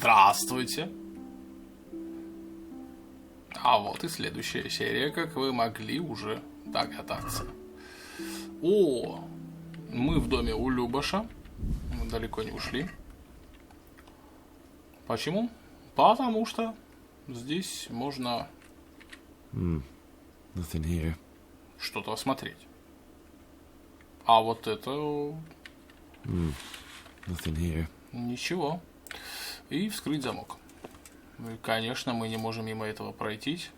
Здравствуйте. А вот и следующая серия, как вы могли уже догадаться. О, мы в доме у Любаша. Мы далеко не ушли. Почему? Потому что здесь можно Nothing here. что-то осмотреть. А вот это Nothing here. ничего. И вскрыть замок. И, конечно, мы не можем мимо этого пройтись.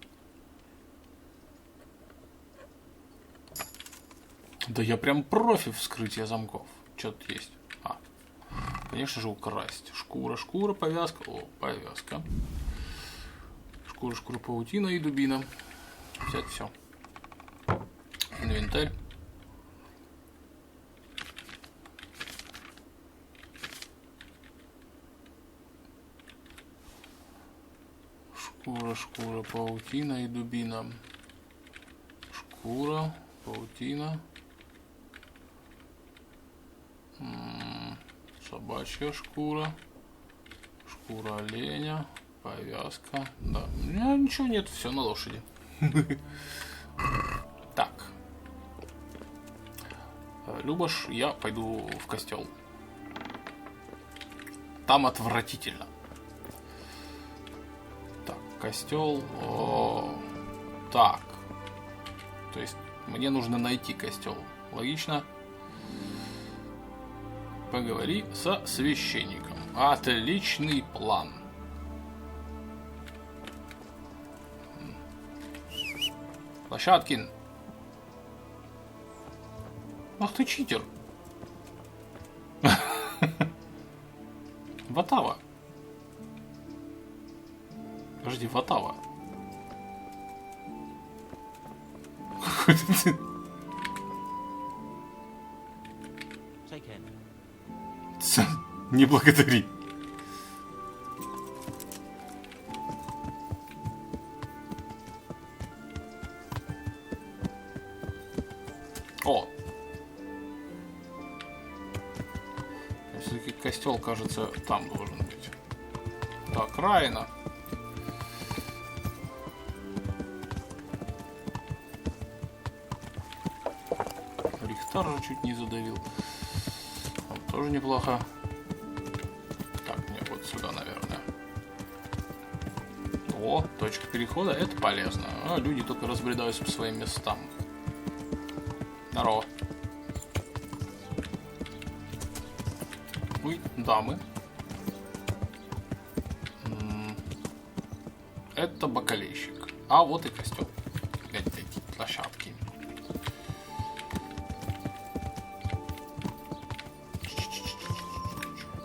Да я прям профи вскрытия замков. Что-то есть. Конечно же, украсть. Шкура, повязка. О, повязка. Шкура, паутина и дубина. Взять все. Инвентарь. Шкура, паутина и дубина. Шкура, паутина. Собачья шкура. Шкура оленя. Повязка. Да. У меня ничего нет, все на лошади. Так. Любаш, я пойду в костел. Там отвратительно. Так, костел. Так. То есть мне нужно найти костел. Логично. Поговори со священником. Отличный план. Площадкин. Ах ты читер. Ватава. Подожди, Ватава. Какой-то ты... Не благодари. О! Все-таки костел, кажется, там должен быть. Так, Райна. Рихтар же чуть не задавил. Тоже неплохо. Так, мне вот сюда, наверное. О, точка перехода, это полезно. А люди только разбредаются по своим местам. Здорово. Ой, дамы. Это бакалейщик. А вот и костел. Гляньте, эти площадки.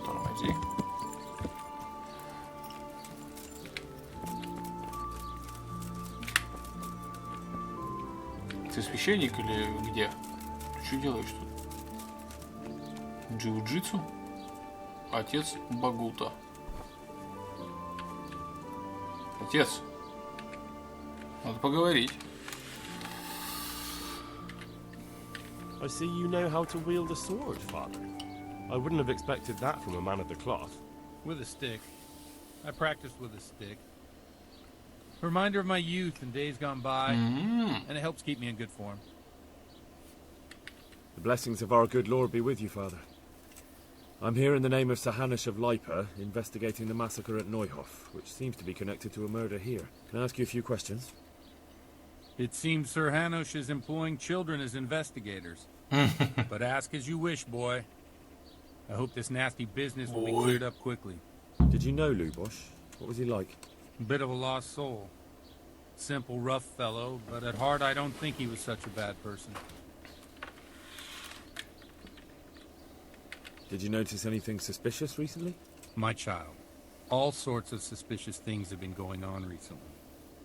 Тормози. Ты священник или где? Ты что делаешь тут? Джиу-джитсу? Отец Богута. Отец. Надо поговорить. I see you know how to wield a sword, Father. I wouldn't have expected that from a man of the cloth. With a stick. I practiced with a stick. A reminder of my youth and days gone by, and it helps keep me in good form. The blessings of our good Lord be with you, Father. I'm here in the name of Sir Hanush of Lipa, investigating the massacre at Neuhof, which seems to be connected to a murder here. Can I ask you a few questions? It seems Sir Hanush is employing children as investigators. But ask as you wish, boy. I hope this nasty business will be cleared up quickly. Did you know Lubosh? What was he like? A bit of a lost soul. Simple, rough fellow, but at heart I don't think he was such a bad person. Did you notice anything suspicious recently? My child. All sorts of suspicious things have been going on recently.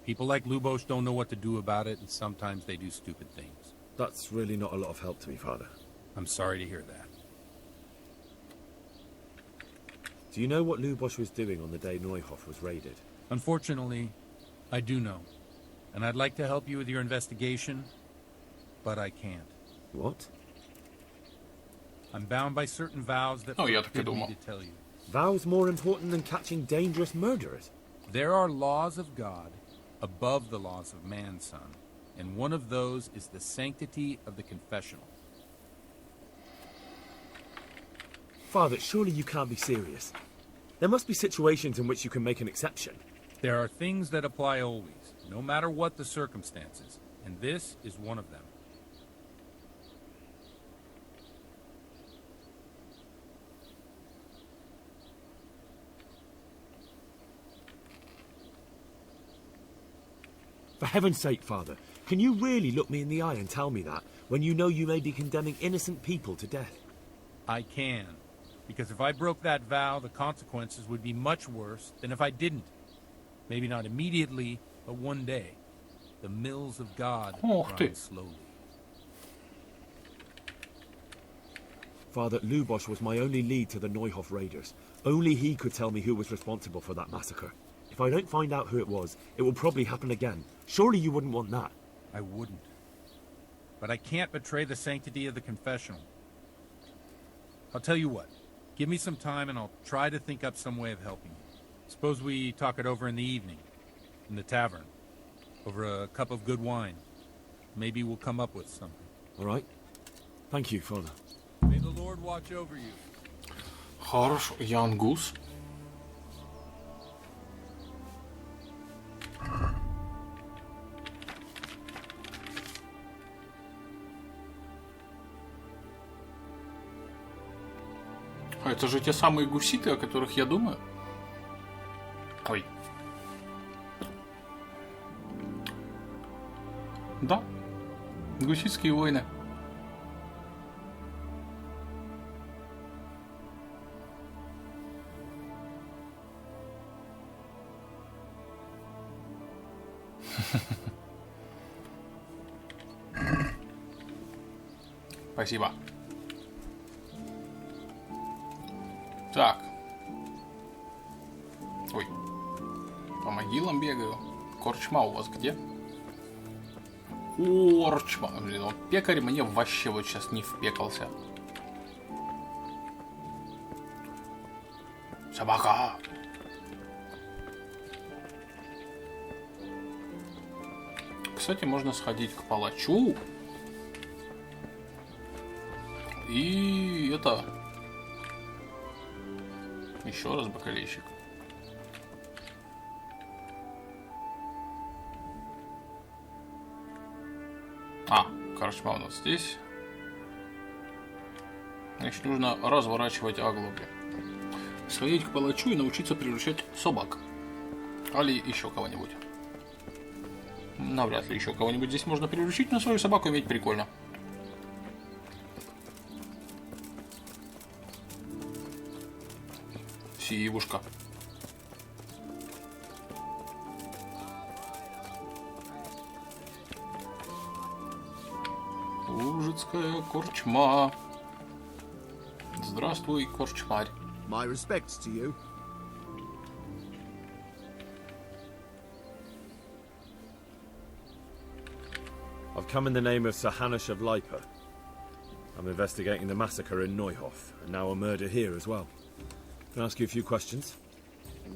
People like Lubosh don't know what to do about it, and sometimes they do stupid things. That's really not a lot of help to me, Father. I'm sorry to hear that. Do you know what Lubosh was doing on the day Neuhof was raided? Unfortunately, I do know. And I'd like to help you with your investigation, but I can't. What? I'm bound by certain vows that forbid me to tell you. Vows more important than catching dangerous murderers? There are laws of God above the laws of man, son. And one of those is the sanctity of the confessional. Father, surely you can't be serious. There must be situations in which you can make an exception. There are things that apply always, no matter what the circumstances, and this is one of them. For heaven's sake, Father, can you really look me in the eye and tell me that, when you know you may be condemning innocent people to death? I can, because if I broke that vow, the consequences would be much worse than if I didn't. Maybe not immediately, but one day. The mills of God run slowly. Father, Lubosh was my only lead to the Neuhof raiders. Only he could tell me who was responsible for that massacre. If I don't find out who it was, it will probably happen again. Surely you wouldn't want that. I wouldn't. But I can't betray the sanctity of the confessional. I'll tell you what. Give me some time and I'll try to think up some way of helping you. Suppose we talk it over in the evening. In the tavern. Over a cup of good wine. Maybe we'll come up with something. All right. Thank you, Father. May the Lord watch over you. Хорошо, Ян Гус. А это же те самые гуситы, о которых я думаю. Ой. Да. Гуситские войны. Спасибо. Так. Ой. По могилам бегаю. Корчма у вас где? Корчма. Блин, вот пекарь мне вообще вот сейчас не впекался. Собака. Кстати, можно сходить к палачу. И это... Еще раз бакалейщик. А, короче, у нас здесь. Значит, нужно разворачивать оглобли. Сходить к палачу и научиться приручать собак. Али еще кого-нибудь. Навряд ли еще кого-нибудь здесь можно приручить, но свою собаку иметь прикольно. Сивушка. Ужицкая корчма. Здравствуй, корчмарь. My respects to you. I've come in the name of Sir Hanush of Lipa. I'm investigating the massacre in Neuhof, and now a murder here as well. Can I ask you a few questions?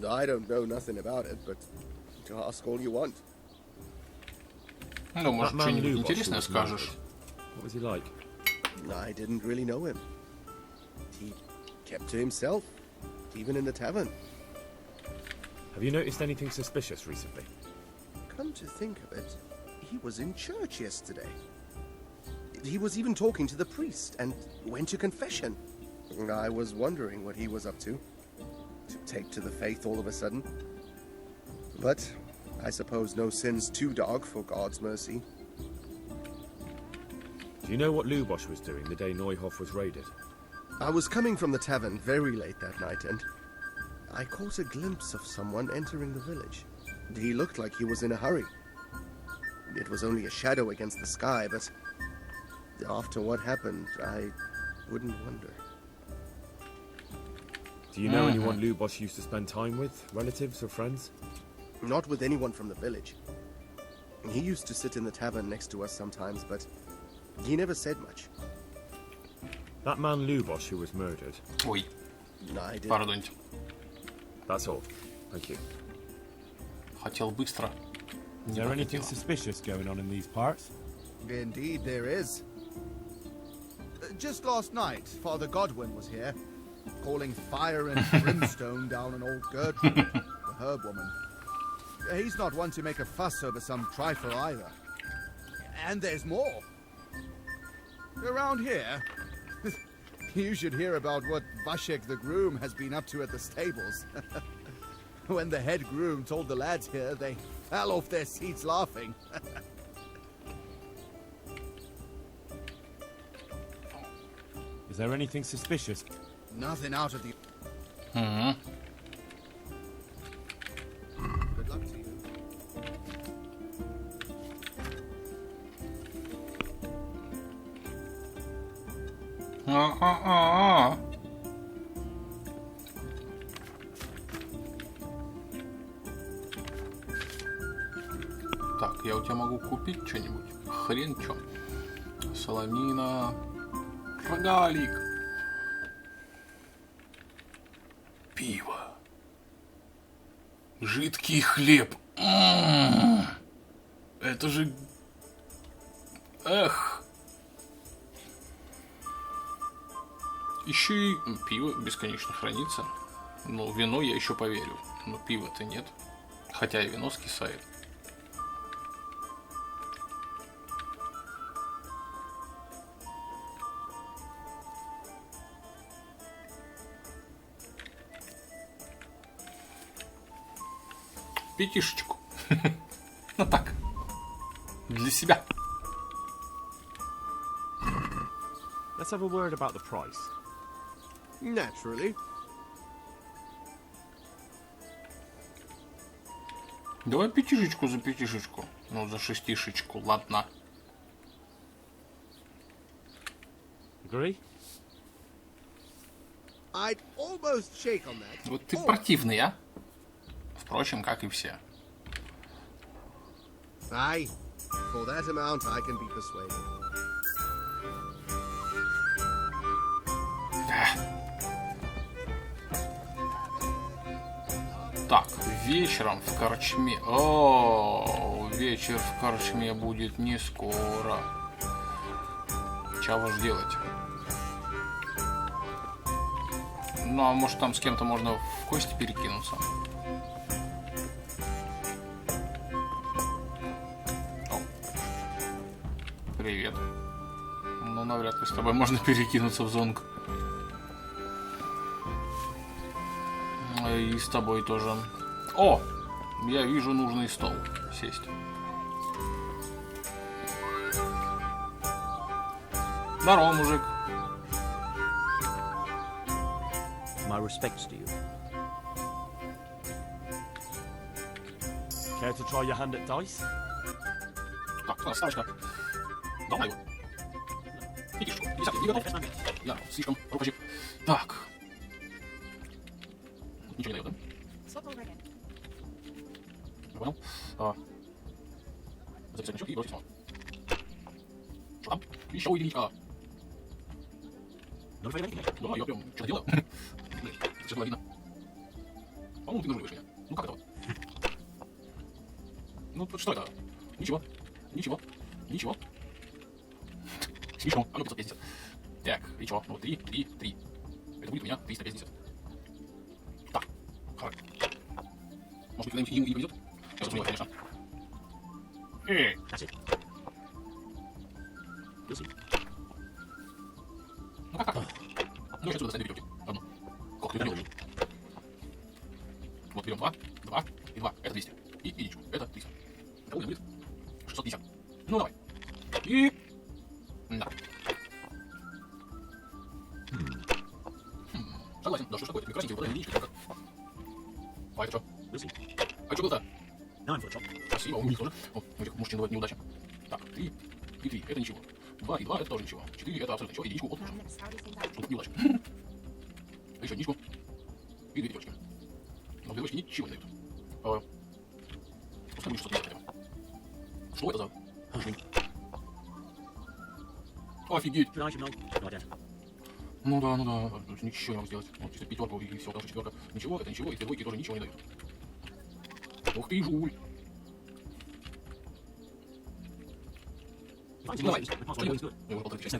I don't know nothing about it, but to ask all you want. Ну, может, что-нибудь интересное скажешь. What was he like? I didn't really know him. He kept to himself, even in the tavern. Have you noticed anything suspicious recently? Come to think of it, he was in church yesterday. He was even talking to the priest and went to confession. I was wondering what he was up to take to the faith all of a sudden. But I suppose no sin's too dark for God's mercy. Do you know what Lubosh was doing the day Neuhof was raided? I was coming from the tavern very late that night, and I caught a glimpse of someone entering the village. He looked like he was in a hurry. It was only a shadow against the sky, but after what happened, I wouldn't wonder. Do you know anyone Lubosh used to spend time with? Relatives or friends? Not with anyone from the village. He used to sit in the tavern next to us sometimes, but he never said much. That man Lubosh who was murdered. Ой. I did. Пардоньте. That's all. Thank you. Хотел быстро. Is there anything suspicious going on in these parts? Indeed, there is. Just last night, Father Godwin was here, calling fire and brimstone down on old Gertrude, the herb woman. He's not one to make a fuss over some trifle either. And there's more. Around here, you should hear about what Vashek the groom has been up to at the stables. When the head groom told the lads here, they fell off their seats laughing. Is there anything suspicious? Nothing out of the... Угу. Good luck to you. А-а-а. Так, я у тебя могу купить что-нибудь? Хрен чё. Соломина. Рогалик. Пиво. Жидкий хлеб. Это же... Эх. Еще и пиво бесконечно хранится. Ну, вино я еще поверю. Но пива-то нет. Хотя и вино скисает. Пятишечку. Ну так. Для себя. Let's have a word about the price. Naturally. Давай пятишечку за пятишечку. Ну, за шестишечку, ладно. Agree? I'd almost shake on that. Вот ты противный, а? Впрочем, как и все. Aye, for that amount I can be persuaded. Так, вечером в корчме. О, вечер в корчме будет не скоро. Чего ж делать? Ну, а может там с кем-то можно в кости перекинуться? О. Привет. Ну, навряд ли с тобой можно перекинуться в зонк. И с тобой тоже. О! Я вижу нужный стол. Сесть. Здорово, мужик. My respects to you. Care to try your hand at dice? Так, ставочка. Давай его. Пятишечку. 50. Не готов? Я слишком рукожип. Так. Ничего не дает, да? Я понял. Записать значок и бросить самого. Что там? Еще единичка. Да, я прям что-то делаю. Блин, это все было видно. По-моему, ты нажимаешь меня. Ну как это вот? Ну, что это? Ничего. Ничего. Ничего. Смешно. А ну 550. Так, и чего? Ну, 3. Это будет у меня 350. Так, хорошо. Может быть, когда-нибудь ему и не повезет? Я засмеялся, конечно. Ну как? Ну, я сейчас сюда достать две веревки. Одну. Как ты это делаешь? Вот берем 2 и 2. Это 200. И единичку. Это 300. Это у меня будет 650. Ну, давай. И... Да. Согласен. Да что ж такое? Это красненький, вот эта единичка. А это что? А что было-то? Спасибо, у них тоже. О, у этих мужчин бывает неудача. Так, 3 и 3. Это ничего. 2 и 2 это тоже ничего. 4 это абсолютно ничего. Единичку вот нужно. Что-то неудача. А еще единичку. И 2 пятерочки. Но 2 девочки ничего не дают. Пускай будет что-то не хотя бы. Что это за... Офигеть. Ну да, ничего не могу сделать. Вот чисто пятерку и все, потому что четверка ничего, это ничего, и двойки тоже ничего не дают. Ух ты, жуль. Давай, что-нибудь. Ну, его полторы части.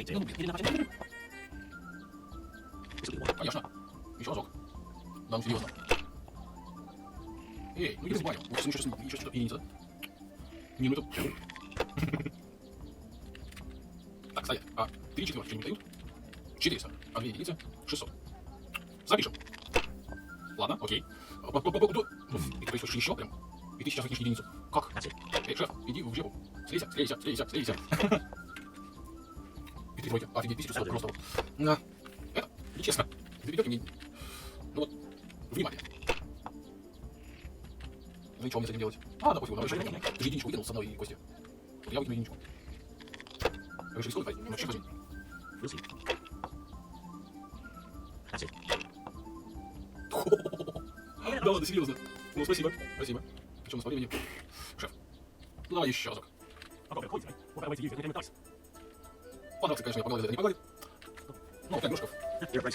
Конечно. Еще разок. Да, ну серьезно. Эй, ну иди в баню. Вот ничего что-то единица, да? Не, ну это... Так, стоять. 3 четверки что-нибудь дают? 400. 2 единицы. 600. Запишем. Ладно, окей. И то есть хочешь еще прям? И ты сейчас выкинешь единицу. Как? Эй, шеф, иди в жепу. Слейся. И 3 тройки. Офигеть, 1100 просто вот. Это, нечестно. 2 пятерки не... Ну вот, внимание. Ну и что мне с этим делать? Да пофигу, давай еще. Ты же единичку выкинул с одной кости. Вот я выкину единичку. Решили сколько хватит? Ну, чек возьми. Да ладно, серьезно. Ну, спасибо. Причем на смотрение. Шеф, ну давай еще разок. Понравится, конечно, я погладит, это не погладит. Ну, 5 грошков.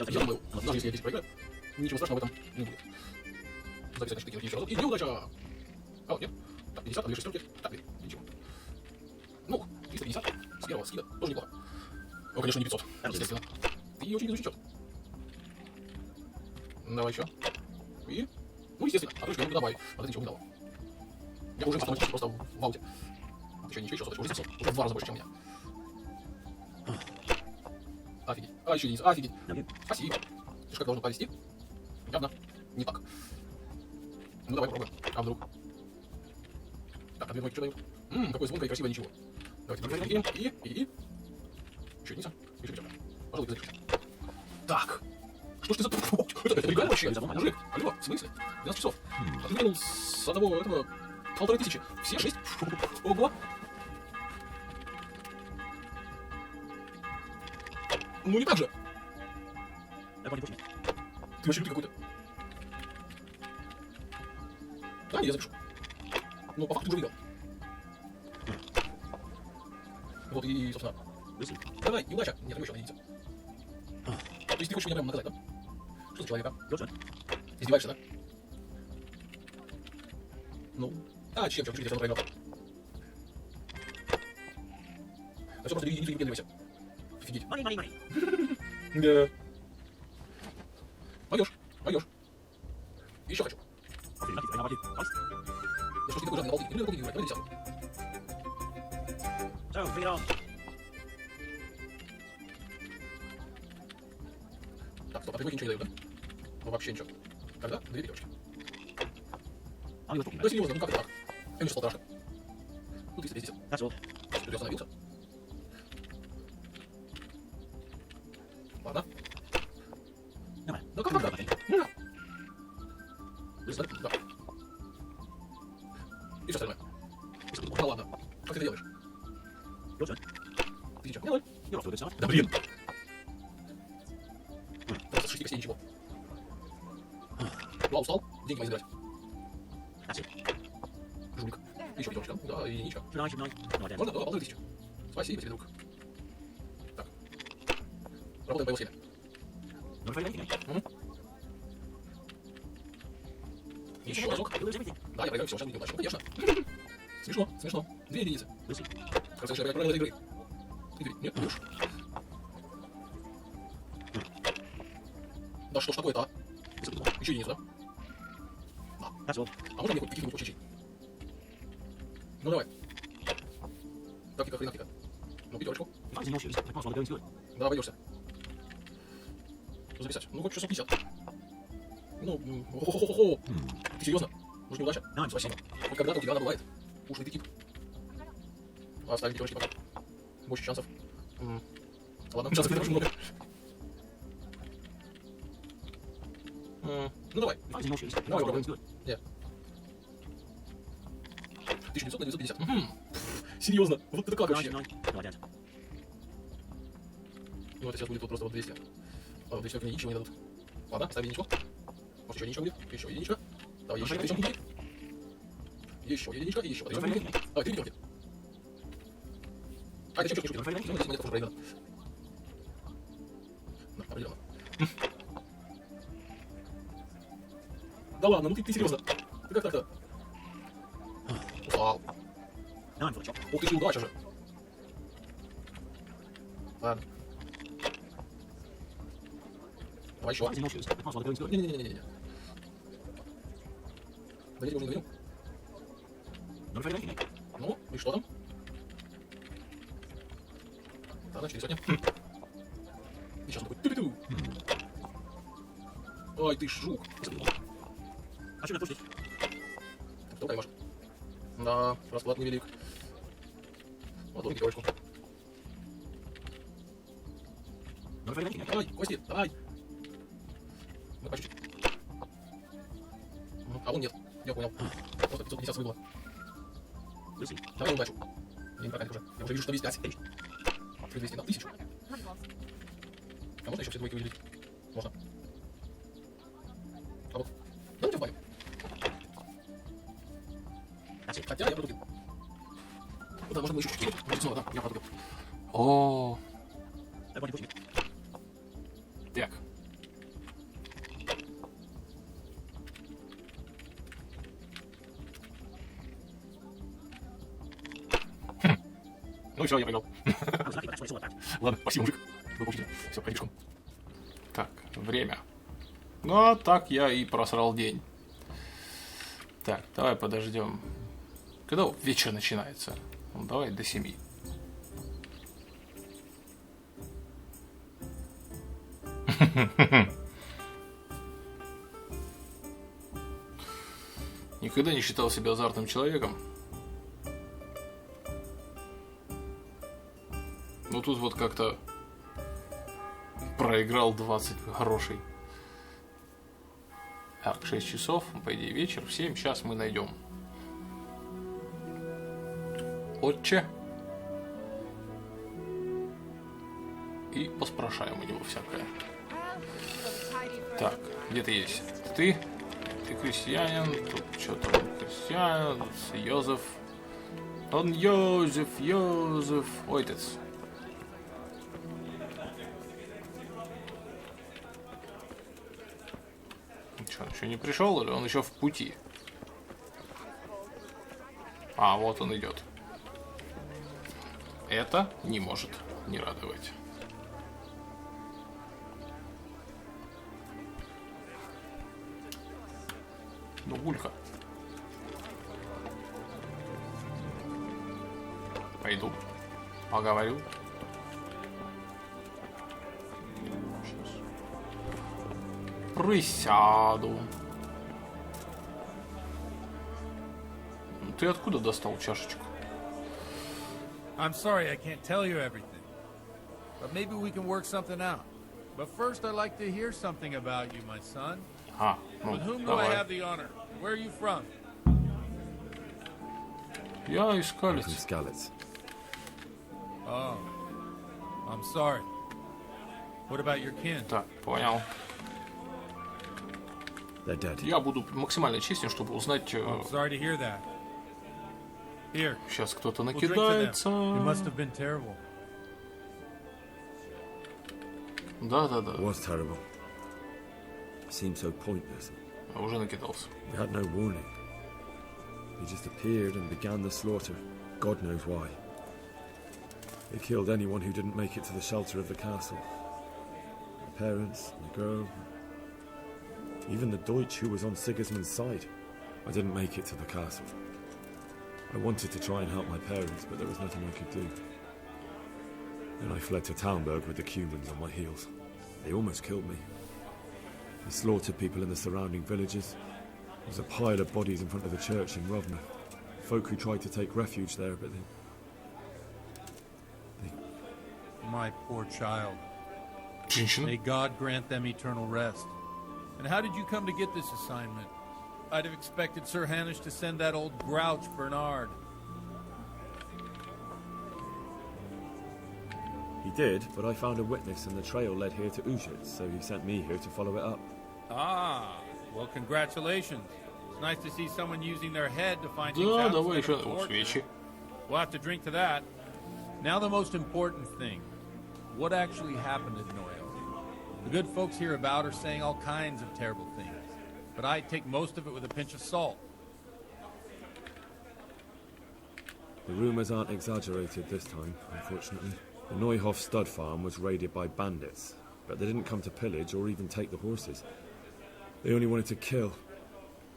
Я думаю, даже если я здесь проиграю, ничего страшного в этом не будет. Записать, значит, такие еще разок. И неудача! Нет. Так, 50, 2 шестерки. Так, ничего. Ну, 350 с первого скида тоже неплохо. Ну, конечно, не 500, естественно. И очень изучен счет. Давай еще. И... Ну, естественно, отрыжка не добавить. А ты ничего не дал. Я уже автоматически просто в ауте. Еще ничего, уже 700. Уже в 2 раза больше, чем у меня. Офигеть. Еще единица. Офигеть. Спасибо. Ты же как должен повести? Явно не так. Ну, давай попробуем. А вдруг? Так, 2 двойки что дают? Какое звонкое и красивое ничего. Давайте проверим. И... Еще единица. Еще пятерка. Пожалуй, ты запишешь. Так. Что ж ты за... Это бригада вообще? Мужик, алло, в смысле? 12 часов. А ты выкинул с одного этого 1500. Все 6? Ого. Ну не так же. Ты вообще лютый какой-то. Да, я запишу. Ну, по факту уже выиграл. Вот и, собственно... Давай, неудача. Нет, еще одна единица. То есть ты хочешь меня прямо наказать, да? Что за человека? Издеваешься, да? Ну, чем? Чуть-чуть, я все равно проиграл. Да все, просто единицу не выпендривайся. Офигеть. Да. Пойдешь. Еще хочу. Я что, ты такой жадный, балды? Или на полтинник играть? Давай 10. Так, стоп, а тройки ничего не дают, да? Ну вообще ничего. Тогда 2 пятерочки. Да серьезно, ну как это так? Я не стал трошка. Ну 310. Ты остановился? Ладно. Да как тогда? Да. И все остальное. Да ладно. Как ты это делаешь? 1000. Не 0. Да блин. Просто 6 костей ничего. Ла, устал? Деньги возьмать. Жулик. Еще пятерочка. Да, и ничего. Можно? Да, 1500. Спасибо тебе, друг. Так. Работаем по его схеме. Еще разок. Да, я проиграю все, сейчас будет неудачно. Конечно. Смешно. 2 единицы. Как слышишь, я правила этой игры. Нет, не уж. Да что ж такое-то, а? Еще единицу, да? А можно мне хоть каких-нибудь почищить? Ну давай. Тактика. Ну, пятерочку. Да, обойдешься. Записать. Ну, хоть 650. Ну, хо-хо-хо-хо. Ты серьезно? Может, неудача? Спасибо. Хоть когда-то у тебя она бывает. Ушлый ты тип. Оставим пятерочки пока. Больше шансов. Ладно, шансов не так уж много. Ну давай. Давай попробуем. Нет. 1900 на 950. Серьезно? Вот это как вообще? Ну это сейчас будет вот просто вот 200. А 200 мне ничего не дадут. Ладно, ставь единичку. Может еще единичка будет? Еще единичка. Давай еще единичка будет. Еще единичка и еще. Давай 3 пятерки. Это что? Ну здесь монетка уже проиграна. Да, определенно. Да ладно, ну ты серьезно? Ты как так-то? Устал. Ух ты ж, удача же. Ладно. Давай еще. Не-не-не-не-не. Да я уже не говорю. Ну, и что там? Да, начали сегодня. И сейчас он такой тю-тю-тю. Ай, ты жук. А что отпустить? Что поймешь? Да, расклад невелик. Ладно, пятерочку. Давай, Кости, давай. Ну, по чуть-чуть. А он нет. Я понял. Просто 550 выбыло. Давай на удачу. Я не прокатит уже. Я уже вижу, что весь 5. 200 на 1000. А можно еще все двойки выделить? Можно. А вот. Да, у тебя в Хотя я протупил. Ну да, может мы еще чуть-чуть. Может снова, да, я протупил. О. Так. Ну и все, я проиграл. Ладно, спасибо, мужик. Вы получите. Все, пойдешком. Так, время. Ну, а так я и просрал день. Так, давай подождем. Когда вечер начинается? Ну, давай до 7. Никогда не считал себя азартным человеком. Но тут вот как-то проиграл 20 грошей. Так, 6 часов, по идее вечер, в 7, сейчас мы найдем отче и поспрашаем у него всякое. Так, где ты есть? Ты крестьянин, тут что-то крестьянин, Йозеф. Он Йозеф, отец. Что, он еще не пришел или он еще в пути? А, вот он идет. Это не может не радовать. Ну, гулька. Пойду. Поговорю. Сейчас. Присяду. Ты откуда достал чашечку? I'm sorry I can't tell you everything. But maybe we can work something out. But first I'd like to hear something about you, my son. А, ну, With whom do давай. I have the honor? Where are you from? Я из From Скалец. Skalitz. Oh, I'm sorry. What about your kin? Так, понял. They're dead. Я буду максимально честен, чтобы узнать... I'm sorry to hear that. Here, Сейчас кто-то we'll drink to them. накидается. It must have been terrible. Да. It was terrible. It seemed so pointless. Уже накидался. We had no warning. He just appeared and began the slaughter. God knows why. They killed anyone who didn't make it to the shelter of the castle. The parents, the girl, even the Deutsch who was on Sigismund's side. I didn't make it to the castle. I wanted to try and help my parents, but there was nothing I could do. Then I fled to Talmberg with the Cumans on my heels. They almost killed me. They slaughtered people in the surrounding villages. There was a pile of bodies in front of the church in Rovna. Folk who tried to take refuge there, but they... My poor child. Женщина. May God grant them eternal rest. And how did you come to get this assignment? I'd have expected Sir Hanish to send that old grouch Bernard. He did, but I found a witness and the trail led here to Ushitz, so he sent me here to follow it up. Ah, well, congratulations. It's nice to see someone using their head to find things Да, out. давай instead еще of torture. свечи. We'll have to drink to that. Now the most important thing. What actually happened at Noel? The good folks hereabout are saying all kinds of terrible things, but I take most of it with a pinch of salt. The rumours aren't exaggerated this time, unfortunately. The Neuhoff stud farm was raided by bandits, but they didn't come to pillage or even take the horses. They only wanted to kill.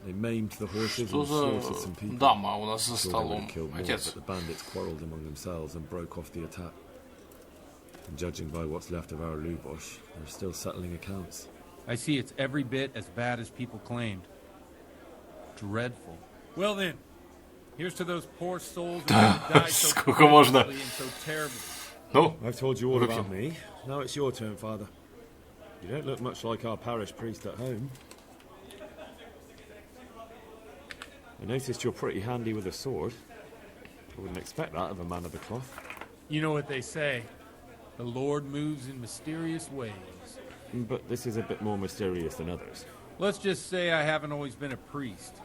They maimed the horses Что and slaughtered за some people. дама у нас за Thought they would столом? have killed more, Отец. but the bandits quarrelled among themselves and broke off the attack. And judging by what's left of our Lubosh, they're still settling accounts. I see it's every bit as bad as people claimed. Dreadful. Well then, here's to those poor souls who died so Сколько можно? painfully and so terribly. Ну, I've told you all Look about him. me. Now it's your turn, Father. You don't look much like our parish priest at home. I noticed you're pretty handy with a sword. I wouldn't expect that of a man of the cloth. You know what they say. The Lord moves in mysterious ways. But this is a bit more mysterious than others. Let's just say I haven't always been a priest.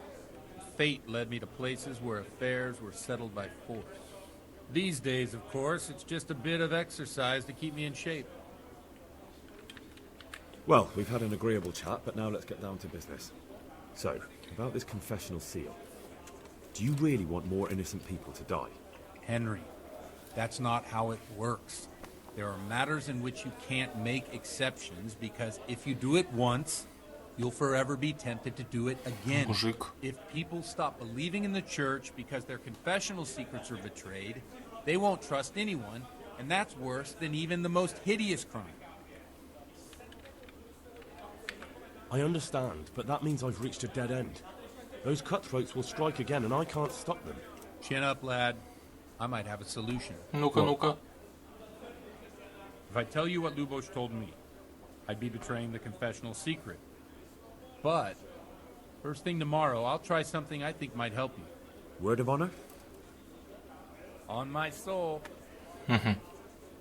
Fate led me to places where affairs were settled by force. These days, of course, it's just a bit of exercise to keep me in shape. Well, we've had an agreeable chat, but now let's get down to business. So, about this confessional seal. Do you really want more innocent people to die? Henry, that's not how it works. There are matters in which you can't make exceptions because if you do it once, you'll forever be tempted to do it again. Мужик. If people stop believing in the church because their confessional secrets are betrayed, they won't trust anyone, and that's worse than even the most hideous crime. I understand, but that means I've reached a dead end. Those cutthroats will strike again, and I can't stop them. Chin up, lad. I might have a solution. ну-ка, ну-ка. If I tell you what Lubosh told me, I'd be betraying the confessional secret. But, first thing tomorrow, I'll try something I think might help you. Word of honor? On my soul. I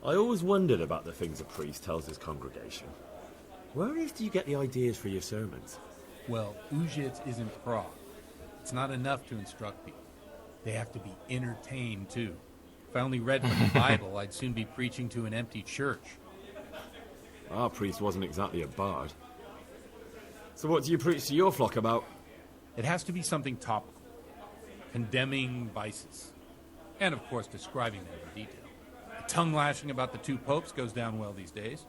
always wondered about the things a priest tells his congregation. Where on earth do you get the ideas for your sermons? Well, Uzhitz isn't Prague. It's not enough to instruct people. They have to be entertained, too. If I only read from the Bible, I'd soon be preaching to an empty church. Our priest wasn't exactly a bard. So what do you preach to your flock about? It has to be something topical. Condemning vices. And, of course, describing them in detail. The tongue-lashing about the two popes goes down well these days.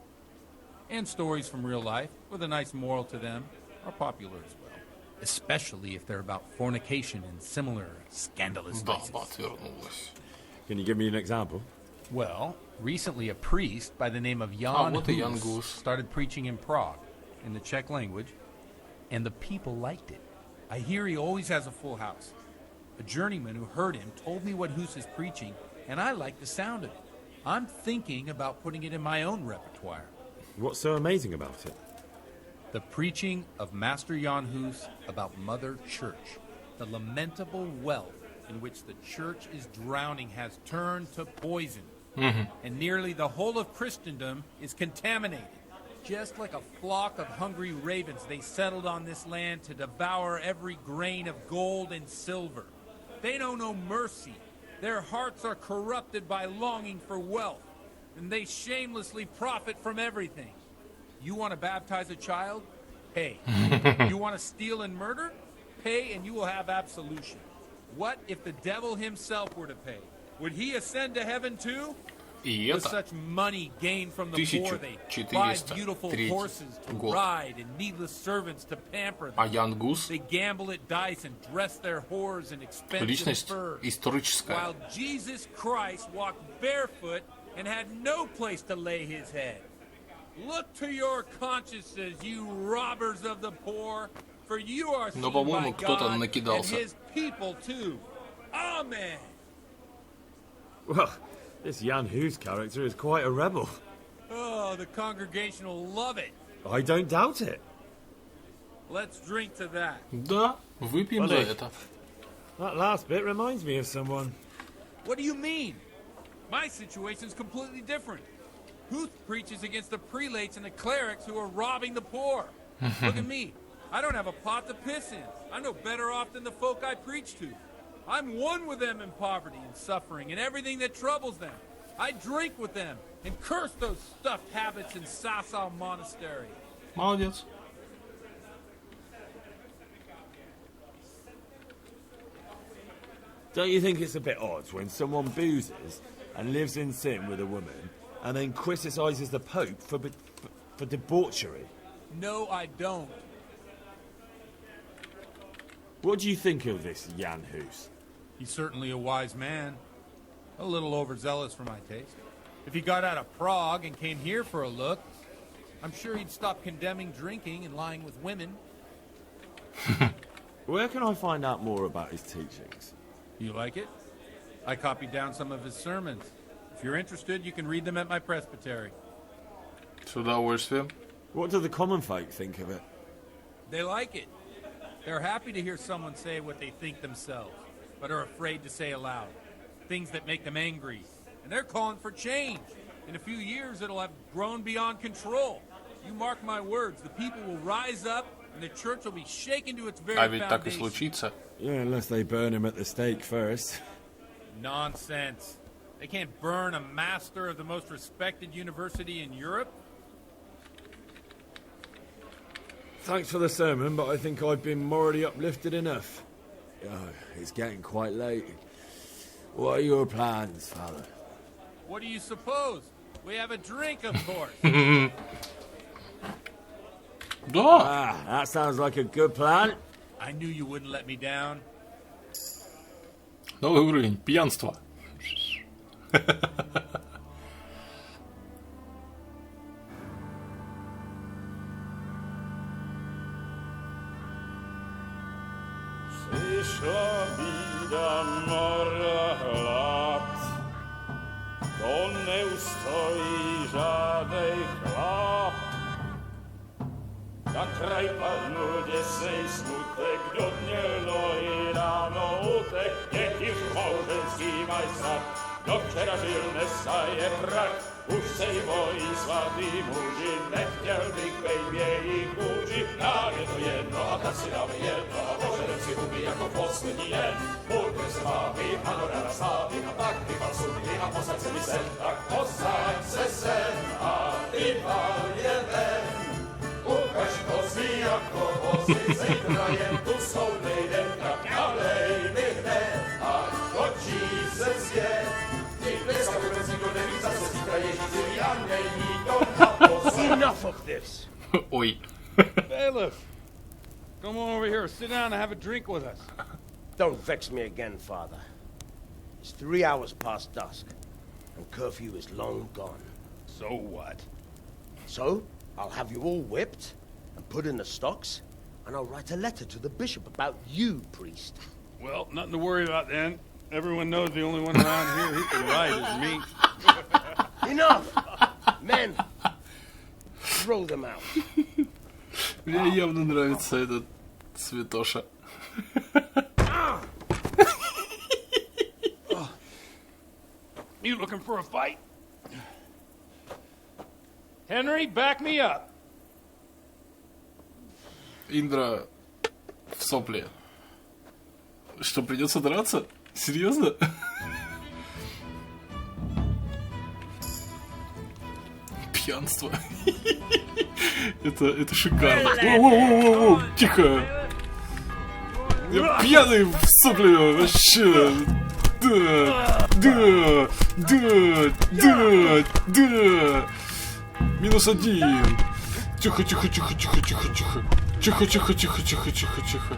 And stories from real life, with a nice moral to them, are popular as well. Especially if they're about fornication and similar scandalous vices. Баба отвернулась. Can you give me an example? Well, recently a priest by the name of Jan вот и Jan Hus Hus. started preaching in Prague, in the Czech language, and the people liked it. I hear he always has a full house. A journeyman who heard him told me what Hus is preaching, and I like the sound of it. I'm thinking about putting it in my own repertoire. What's so amazing about it? The preaching of Master Jan Hus about Mother Church, the lamentable wealth in which the church is drowning has turned to poison, and nearly the whole of Christendom is contaminated. Just like a flock of hungry ravens, they settled on this land to devour every grain of gold and silver. They know no mercy. Their hearts are corrupted by longing for wealth, and they shamelessly profit from everything. You want to baptize a child? Pay. You want to steal and murder? Pay and you will have absolution. What if the devil himself were to pay? Would he ascend to heaven too? И With это such money gained from the poor, they buy beautiful 1403 horses to год. ride and needless servants to pamper them. А Ян Гус They gamble at dice and dress their whores in expensive личность furs. историческая. While Jesus Christ walked barefoot and had no place to lay his head. Look to your consciences, you robbers of the poor, for you are seen Но, by по-моему, кто-то God and накидался. his people too. Amen. Well, this Jan Hus character is quite a rebel. Oh, the congregation will love it. I don't doubt it. Let's drink to that. Да, выпьем за Олег. это. That last bit reminds me of someone. What do you mean? My situation's completely different. Huth preaches against the prelates and the clerics who are robbing the poor. Look at me. I don't have a pot to piss in. I'm no better off than the folk I preach to. I'm one with them in poverty and suffering and everything that troubles them. I drink with them and curse those stuffed habits in Sasau Monastery. Молодец. Don't you think it's a bit odd when someone boozes and lives in sin with a woman and then criticises the Pope for debauchery? No, I don't. What do you think of this Jan Hus? He's certainly a wise man. A little overzealous for my taste. If he got out of Prague and came here for a look, I'm sure he'd stop condemning drinking and lying with women. Where can I find out more about his teachings? You like it? I copied down some of his sermons. If you're interested, you can read them at my presbytery. С удовольствием. What do the common folk think of it? They like it. They're happy to hear someone say what they think themselves, but are afraid to say aloud. Things that make them angry. And they're calling for change. In a few years, it'll have grown beyond control. You mark my words, the people will rise up, and the church will be shaken to its very А ведь так и foundation. случится. Yeah, unless they burn him at the stake first. Nonsense. They can't burn a master of the most respected university in Europe. Thanks for the sermon, but I think I've been morally uplifted enough. Oh, it's getting quite late. What are your plans, Father? What do you suppose? We have a drink, of course. Да! Ah, that sounds like a good plan. I knew you wouldn't let me down. Новый уровень. Пьянство. Przyszła bida mora lat, to nie ustoi żadnej chlap. Na kraj padł dziesięć smutek, do dnie i rano utek, niech już małżeński majstra, do wczera żylne staje brak. Už sejmoj svatý muži, nechtěl bych bejbě jich muži, nám je to jedno a tak si dáme jedno a požerem si huby jako poslední den. Buďme s vámi, ano ráda s vámi a tak vypal sudy a posaď se mi sem, tak posaď se sem a vypal je ven. Ukaž kozy jako vozy, zítra jen tu jsou nejden, tak nalej mi hned a točí se svět. Enough of this. Ой. Bailiff, come over here, sit down and have a drink with us. Don't vex me again, Father. It's 3 hours past dusk, and curfew is long gone. So what? So, I'll have you all whipped and put in the stocks, and I'll write a letter to the bishop about you, priest. Well, nothing to worry about then. Everyone knows the only one around here who can write is me. Enough! Men, throw them out. Мне явно нравится этот святоша. You looking for a fight? Henry, back me up. Индра в сопле. Что, придется драться? Серьезно? Пьянство. Это шикарно. Воу-воу-воу-воу, тихо. Я пьяный в сопле вообще. Да. -1. Тихо. Тихо.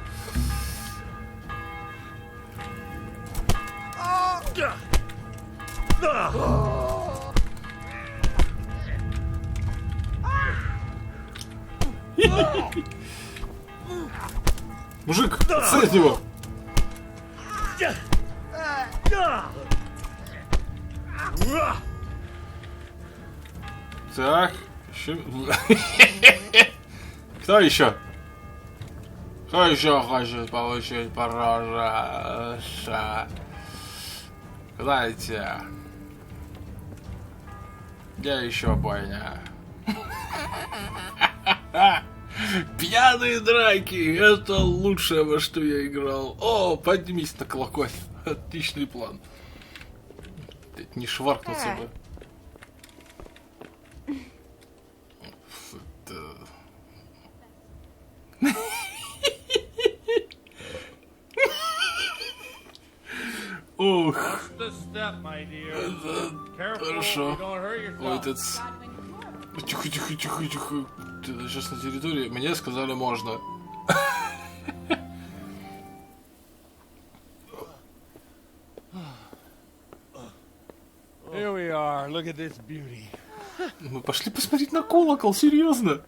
Мужик, отстань от него! Так, еще... Кто еще? Кто еще хочет получить пожалуйста? Дайте. Я еще бойня. Пьяные драки! Это лучшее, во что я играл. О, поднимись на колокольню. Отличный план. Блядь, не шваркнуться бы. Ох. Хорошо. Ой, отец. Тихо, тихо, тихо, тихо. Ты сейчас на территории. Мне сказали можно. Here we are. Look at this beauty. Мы пошли посмотреть на колокол, серьезно.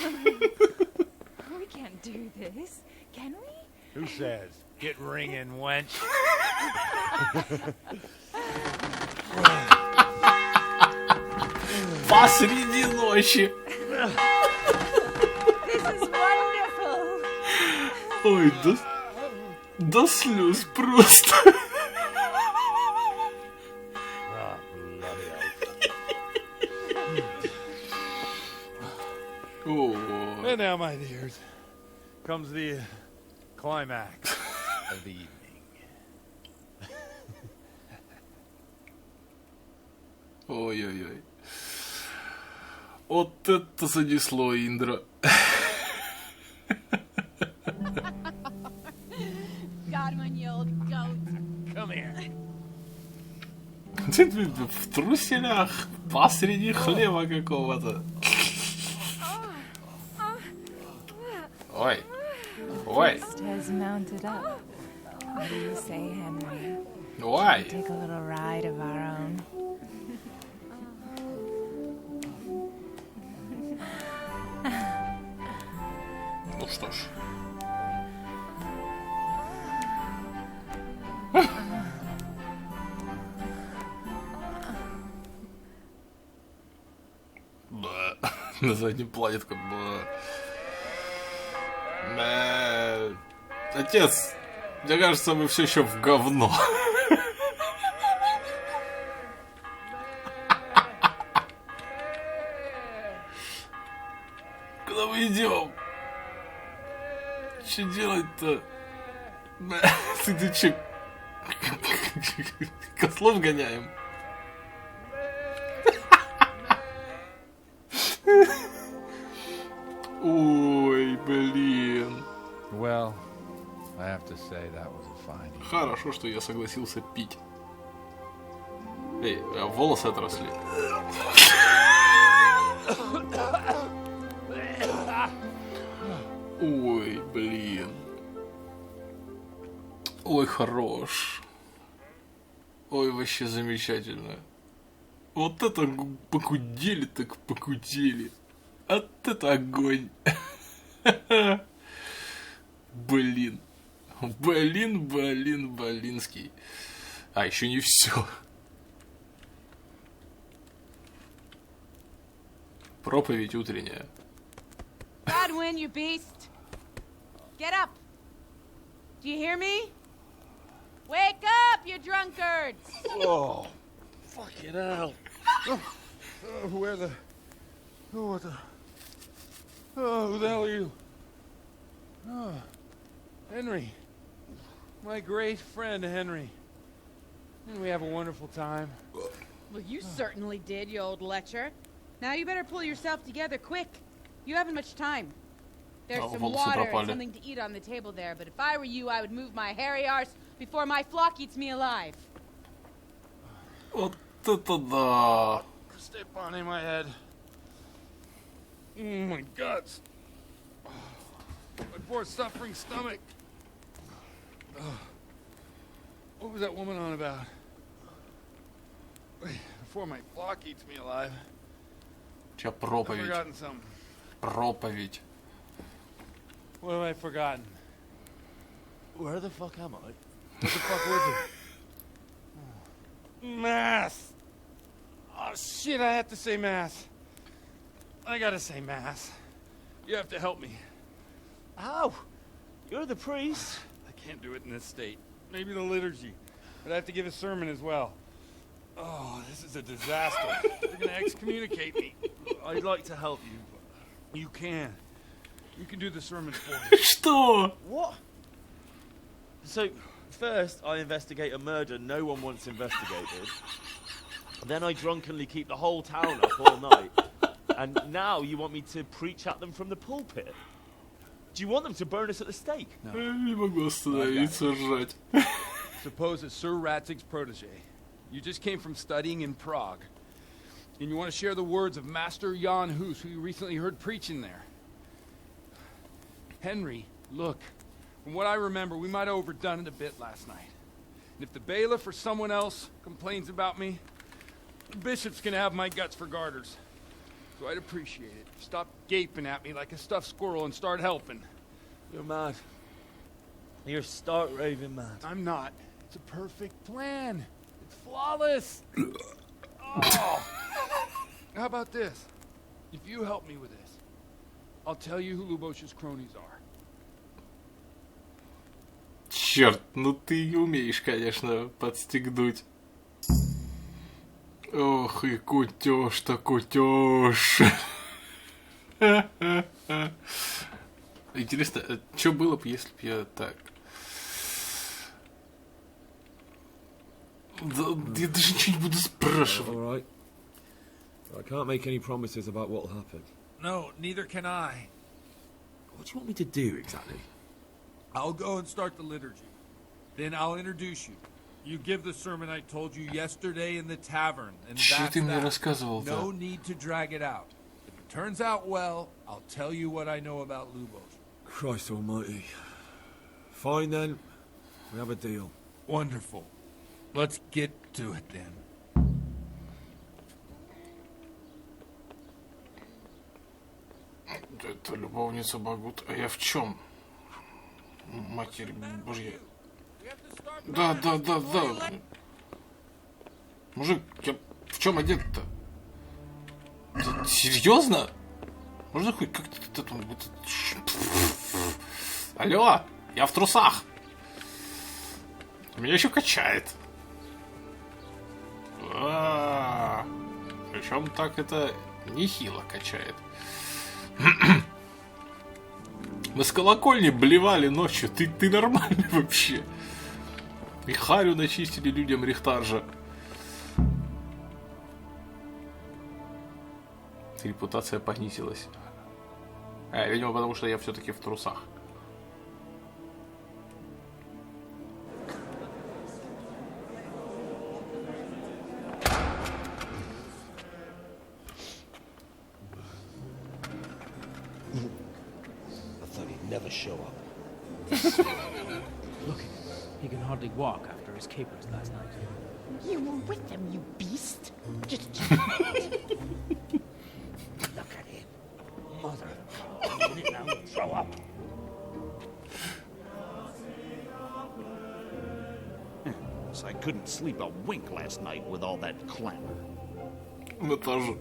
We can't do this, can we? Who says? Get ringing, wench. Посреди ночи. This is wonderful. Ой, до слез просто. And now, my dears, comes the climax of the evening. Ой-ой-ой. Вот это занесло, Индра. God, when you old goat. Come here. Ты в труселях посреди хлеба какого-то. Ой. Ой. Has mounted up. What do you say, Henry? Ой. Take a little ride of our own. Ну что ж. Да. На заднем плане такой. Отец, мне кажется, мы все еще в говно. Куда мы идем? Что делать-то? Ты че? Кослов гоняем? Ой, блин. Well, I have to say that was a fine evening. Хорошо, что я согласился пить. Эй, а волосы отросли. Ой, блин. Ой, хорош. Ой, вообще замечательно. Вот это похудели, так похудели. Вот это огонь. Блин. Блинский. А, еще не все. Проповедь утренняя. Godwin, you beast. Get up. Do you hear me? Wake up, you drunkards. Oh, fucking hell. Where the... Oh, what the... Oh, who the hell are you? Oh, Henry. My great friend, Henry. And we have a wonderful time. Well, you certainly did, you old lecher. Now you better pull yourself together quick. You haven't much time. There's some water and something to eat on the table there, but if I were you, I would move my hairy arse before my flock eats me alive. Вот это да. Step on in my head. Oh, my guts. My poor suffering stomach. What was that woman on about? Before my flock eats me alive. Чья I've проповедь? forgotten something. Проповедь. What have I forgotten? Where the fuck am I? What the fuck was it? Mass! Oh shit, I have to say mass. I gotta say mass. You have to help me. How? You're the priest. I can't do it in this state. Maybe the liturgy. But I have to give a sermon as well. Oh, this is a disaster. They're gonna excommunicate me. I'd like to help you, but you can. You can do the sermon for me. Что? What? So, First, I investigate a murder no one wants investigated. Then I drunkenly keep the whole town up all night. And now you want me to preach at them from the pulpit? Do you want them to burn us at the stake? Не могу остановиться ржать. Suppose it's Sir Ratzig's protege. You just came from studying in Prague. And you want to share the words of Master Jan Hus, who you recently heard preaching there. Henry, look. From what I remember, we might have overdone it a bit last night. And if the bailiff or someone else complains about me, the bishop's gonna have my guts for garters. So I'd appreciate it. Stop gaping at me like a stuffed squirrel and start helping. You're mad. You're stark raving mad. I'm not. It's a perfect plan. It's flawless. Oh. How about this? If you help me with this, I'll tell you who Lubosh's cronies are. Черт, ну ты умеешь, конечно, подстегнуть. Ох, и кутёж-то кутёж. Интересно, что было бы, если бы я так... Да, я даже ничего не буду спрашивать. All right. I can't make any promises about what'll happen. No, neither can I. What do you want me to do exactly? I'll go and start the liturgy. Then I'll introduce you. You give the sermon I told you yesterday in the tavern, and that's ты мне that. рассказывал-то? No need to drag it out. If it turns out well, I'll tell you what I know about Lubosh. Christ almighty. Fine then. We have a deal. Wonderful. Let's get to it then. Это любовница Богутой. А я в чем? Матерь Божья. Да. Мужик, я в чем одет-то? Серьезно? Можно хоть как-то там... Алло, я в трусах. Меня еще качает. Причем так это нехило качает. Мы с колокольни блевали ночью. Ты нормальный вообще? И харю начистили людям рехтаржа. Репутация понизилась. Видимо, потому что я все-таки в трусах. Never show up. Look, he can hardly walk after his capers last night. You were with them, you beast. Just Look at him. Mother of God. Now throw up. So I couldn't sleep a wink last night with all that clamor. Мы тоже.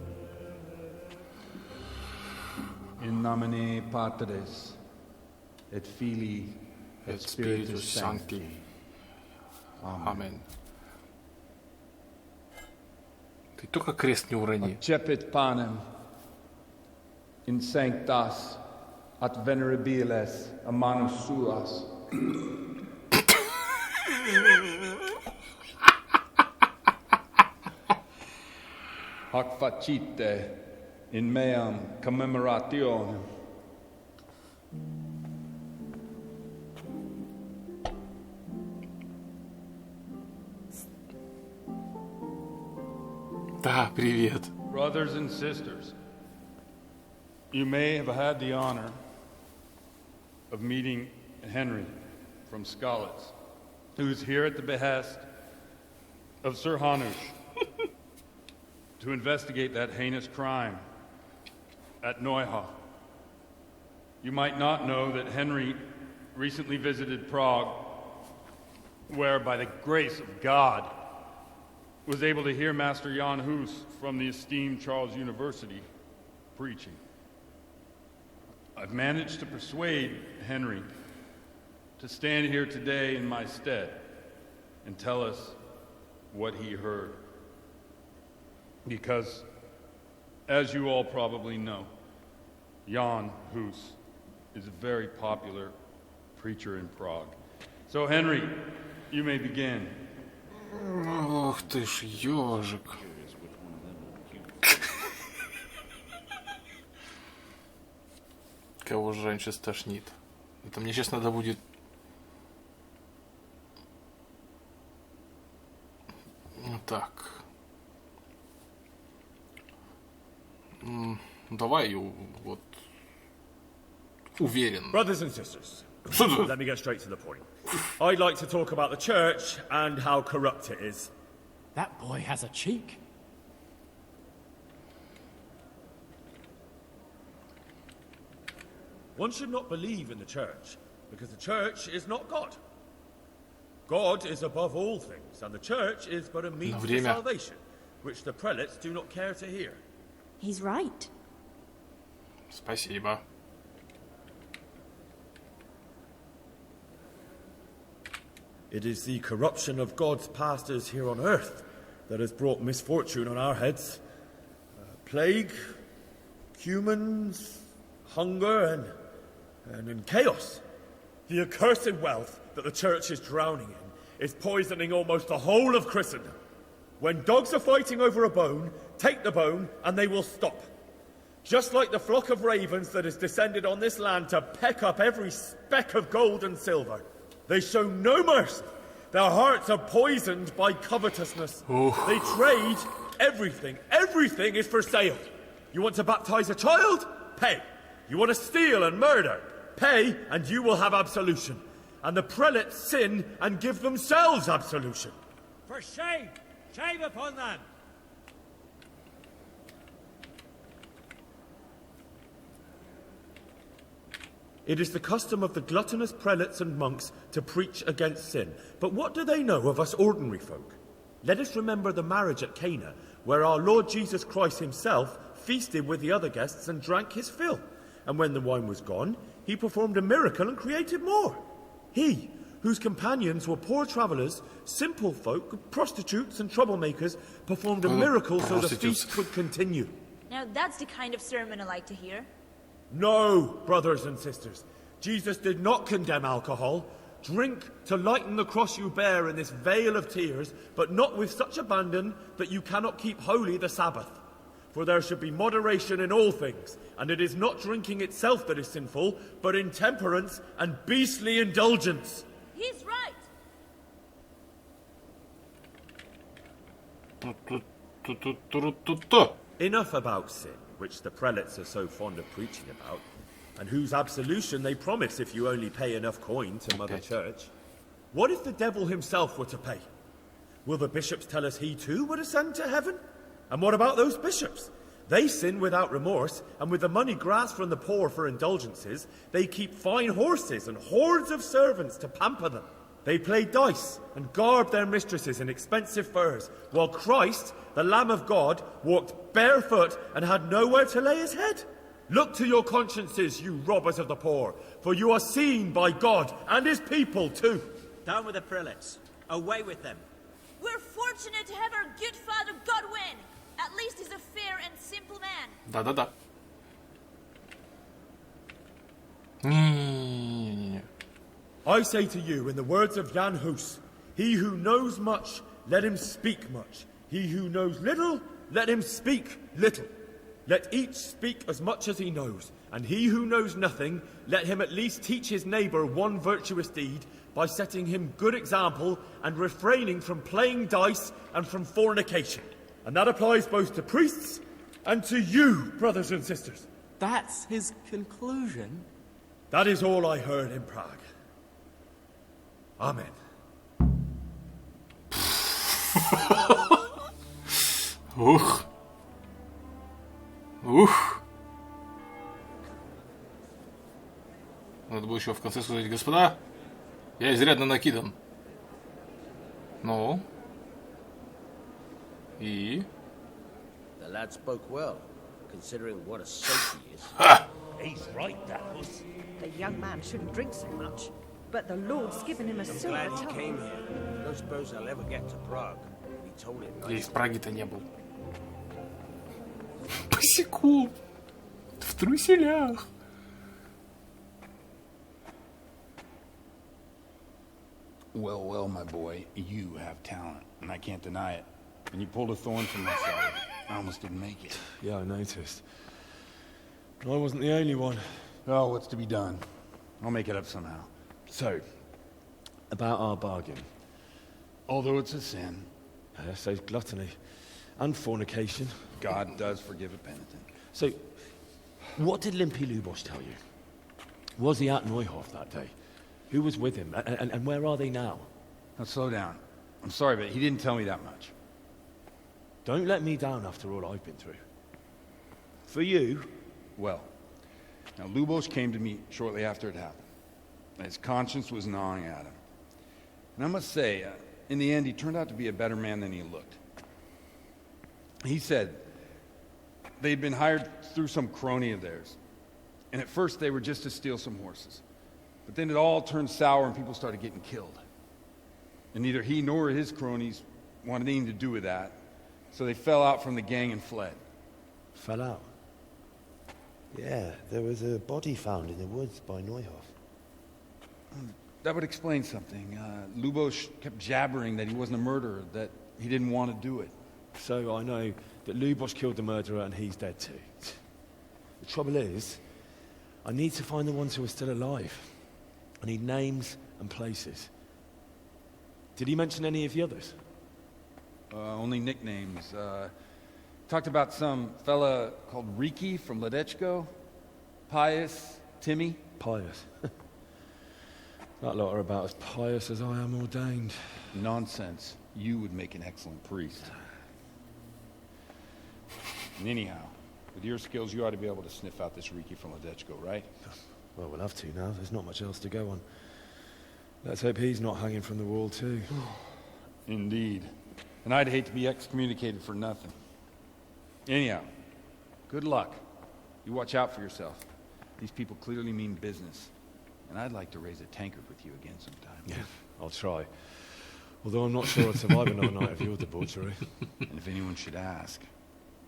In nomine Patris et Filii et Spiritus Sancti. Amen. Ты только крест не урони. Cepit panem in sanctas at venerabiles a manus suas. Hoc facite in meam commemorationem. Да, привет. Brothers and sisters, you may have had the honor of meeting Henry from Skalitz, who's here at the behest of Sir Hanush to investigate that heinous crime at Neuhof. You might not know that Henry recently visited Prague, where, by the grace of God, was able to hear Master Jan Hus from the esteemed Charles University preaching. I've managed to persuade Henry to stand here today in my stead and tell us what he heard. Because, as you all probably know, Jan Hus is a very popular preacher in Prague. So, Henry, You may begin. Ох ты ж, ёжик. Кого же раньше стошнит? Это мне сейчас надо будет... Так. Давай вот... Уверен. Brothers and sisters, let me get straight to the point. I'd like to talk about the church and how corrupt it is. That boy has a cheek. One should not believe in the church, because the church is not God. God is above all things, and the church is but a means to salvation, which the prelates do not care to hear. He's right. Спасибо. It is the corruption of God's pastors here on earth that has brought misfortune on our heads. Plague, humans, hunger, and chaos. The accursed wealth that the church is drowning in is poisoning almost the whole of Christendom. When dogs are fighting over a bone, take the bone and they will stop. Just like the flock of ravens that has descended on this land to peck up every speck of gold and silver. They show no mercy. Their hearts are poisoned by covetousness. They trade everything. Everything is for sale. You want to baptize a child? Pay. You want to steal and murder? Pay, and you will have absolution. And the prelates sin and give themselves absolution. For shame! Shame upon them! It is the custom of the gluttonous prelates and monks to preach against sin. But what do they know of us ordinary folk? Let us remember the marriage at Cana, where our Lord Jesus Christ himself feasted with the other guests and drank his fill. And when the wine was gone, he performed a miracle and created more. He, whose companions were poor travellers, simple folk, prostitutes and troublemakers, performed a miracle so the feast could continue. Now that's the kind of sermon I like to hear. No, brothers and sisters. Jesus did not condemn alcohol. Drink to lighten the cross you bear in this vale of tears, but not with such abandon that you cannot keep holy the Sabbath. For there should be moderation in all things, and it is not drinking itself that is sinful, but intemperance and beastly indulgence. He's right. Enough about sin, which the prelates are so fond of preaching about, and whose absolution they promise if you only pay enough coin to Mother Church. What if the devil himself were to pay? Will the bishops tell us he too would ascend to heaven? And what about those bishops? They sin without remorse, and with the money grasped from the poor for indulgences, they keep fine horses and hordes of servants to pamper them. They play dice and garb their mistresses in expensive furs, while Christ, the Lamb of God, walked barefoot and had nowhere to lay his head. Look to your consciences, you robbers of the poor, for you are seen by God and his people too. Down with the prelates. Away with them. We're fortunate to have our good father Godwin. At least he's a fair and simple man. Да-да-да. I say to you, in the words of Jan Hus, he who knows much, let him speak much. He who knows little, let him speak little. Let each speak as much as he knows, and he who knows nothing, let him at least teach his neighbour one virtuous deed by setting him good example and refraining from playing dice and from fornication. And that applies both to priests and to you, brothers and sisters. That's his conclusion? That is all I heard in Prague. Amen. Ух. Ух. Надо было еще в конце сказать: господа, я изрядно накидан. Ну? И? The lad spoke well, considering what a soap he is. He's right, Daphnis. The young man shouldn't drink so much, but the Lord's given him a silver Glad he tongue. came here. Don't suppose I'll ever get to Prague. We told him. Я из Праги-то не был. Босиком. В труселях. Well, my boy, you have talent, and I can't deny it. And you pulled a thorn from my side. I almost didn't make it. Yeah, I noticed. I wasn't the only one. Oh, what's to be done? I'll make it up somehow. So, about our bargain. Although it's a sin. So gluttony and fornication. God does forgive a penitent. So, what did Limpy Lubosh tell you? Was he at Neuhof that day? Who was with him? And where are they now? Now slow down. I'm sorry, but he didn't tell me that much. Don't let me down after all I've been through. For you? Well, now Lubosh came to me shortly after it happened. His conscience was gnawing at him. And I must say, in the end, he turned out to be a better man than he looked. He said they'd been hired through some crony of theirs. And at first they were just to steal some horses. But then it all turned sour and people started getting killed. And neither he nor his cronies wanted anything to do with that. So they fell out from the gang and fled. Fell out? Yeah, there was a body found in the woods by Neuhof. That would explain something. Lubosh kept jabbering that he wasn't a murderer, that he didn't want to do it. So I know that Lubosh killed the murderer and he's dead too. The trouble is, I need to find the ones who are still alive. I need names and places. Did he mention any of the others? Only nicknames. Talked about some fella called Riki from Ledechko, Pius, Timmy. Pius. That lot are about as pious as I am ordained. Nonsense. You would make an excellent priest. And anyhow, with your skills, you ought to be able to sniff out this Riki from Ledechko, right? Well, we'll have to now. There's not much else to go on. Let's hope he's not hanging from the wall too. Indeed. And I'd hate to be excommunicated for nothing. Anyhow, good luck. You watch out for yourself. These people clearly mean business. And I'd like to raise a tankard with you again sometime. Yeah, I'll try. Although I'm not sure I'd survive another night of your debauchery. And if anyone should ask,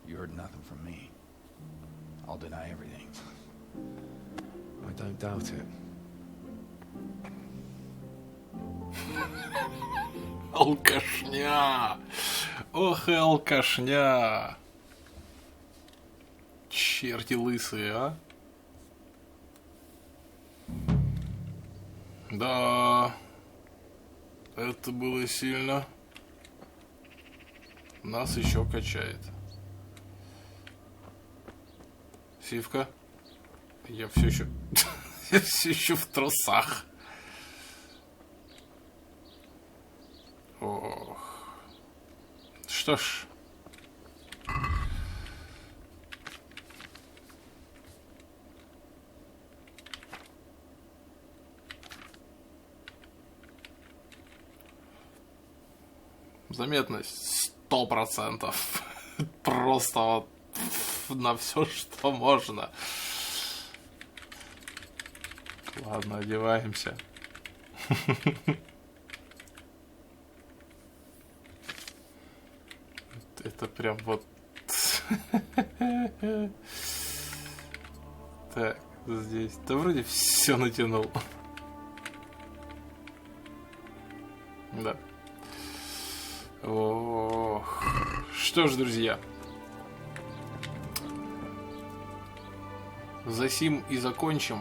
you heard nothing from me. I'll deny everything. I don't doubt it. Алкашня! Ох и алкашня! Черти лысые, а? Да, это было сильно. Нас еще качает. Сивка, я все еще, я все еще в трусах. Ох. Что ж. Заметность 100%. Просто вот на все, что можно. Ладно, одеваемся. Это прям вот... Так, здесь. Да вроде все натянул. Да. Ох. Что ж, друзья. Засим и закончим.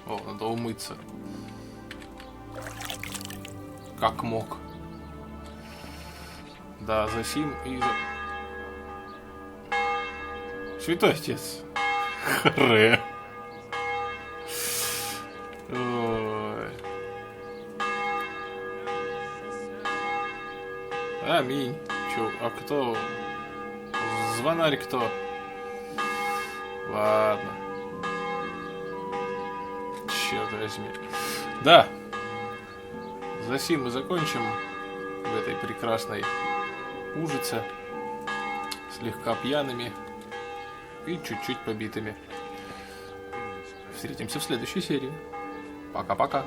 О, надо умыться. Как мог. Да, засим и... Святой Отец. Харе. Ой. Аминь. Чё, а кто? Звонарь кто? Ладно. Черт возьми. Да. Засим мы закончим в этой прекрасной ужице. Слегка пьяными и чуть-чуть побитыми. Встретимся в следующей серии. Пока-пока.